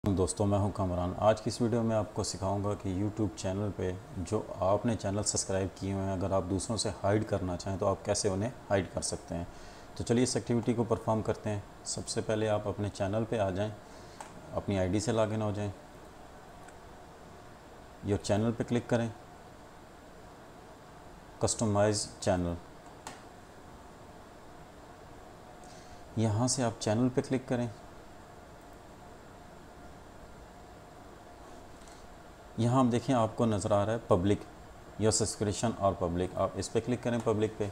दोस्तों, मैं हूं कामरान। आज की इस वीडियो में आपको सिखाऊंगा कि YouTube चैनल पे जो आपने चैनल सब्सक्राइब किए हुए हैं, अगर आप दूसरों से हाइड करना चाहें तो आप कैसे उन्हें हाइड कर सकते हैं। तो चलिए इस एक्टिविटी को परफॉर्म करते हैं। सबसे पहले आप अपने चैनल पे आ जाएं, अपनी आईडी से लॉगिन हो जाएं, योर चैनल पे क्लिक करें, कस्टमाइज चैनल, यहाँ से आप चैनल पे क्लिक करें। यहाँ आप देखें, आपको नज़र आ रहा है पब्लिक, योर सब्सक्रिप्शन और पब्लिक। आप इस पर क्लिक करें, पब्लिक पे।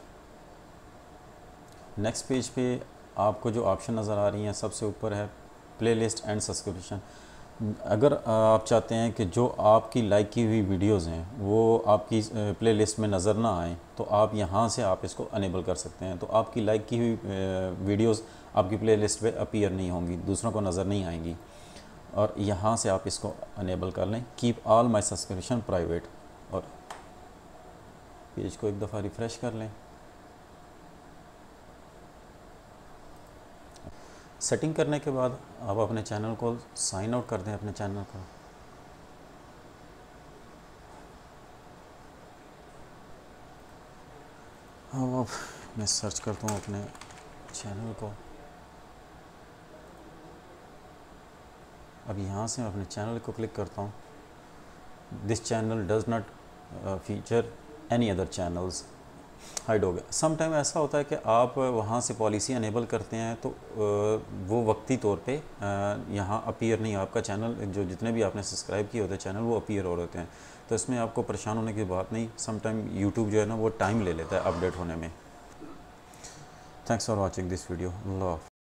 नेक्स्ट पेज पे आपको जो ऑप्शन नज़र आ रही हैं, सबसे ऊपर है प्लेलिस्ट एंड सब्सक्रिप्शन। अगर आप चाहते हैं कि जो आपकी लाइक की हुई वीडियोज़ हैं वो आपकी प्लेलिस्ट में नज़र ना आएँ, तो आप यहाँ से आप इसको अनेबल कर सकते हैं। तो आपकी लाइक की हुई वीडियोज़ आपकी प्लेलिस्ट पे अपीयर नहीं होंगी, दूसरों को नज़र नहीं आएंगी। और यहाँ से आप इसको अनेबल कर लें, keep all my subscription private, और पेज को एक दफ़ा रिफ़्रेश कर लें। सेटिंग करने के बाद आप अपने चैनल को साइन आउट कर दें, अपने चैनल को। अब मैं सर्च करता हूँ अपने चैनल को। अब यहाँ से मैं अपने चैनल को क्लिक करता हूँ। This channel does not feature any other channels, hide हो गया। सम टाइम ऐसा होता है कि आप वहाँ से पॉलिसी अनेबल करते हैं तो वो वक्ती तौर पे यहाँ अपीयर नहीं, आपका चैनल जो जितने भी आपने सब्सक्राइब किए होते हैं चैनल वो अपीयर हो रहे होते हैं। तो इसमें आपको परेशान होने की बात नहीं। सम टाइम यूट्यूब जो है ना वो टाइम ले लेता है अपडेट होने में। Thanks for watching this video. Allah.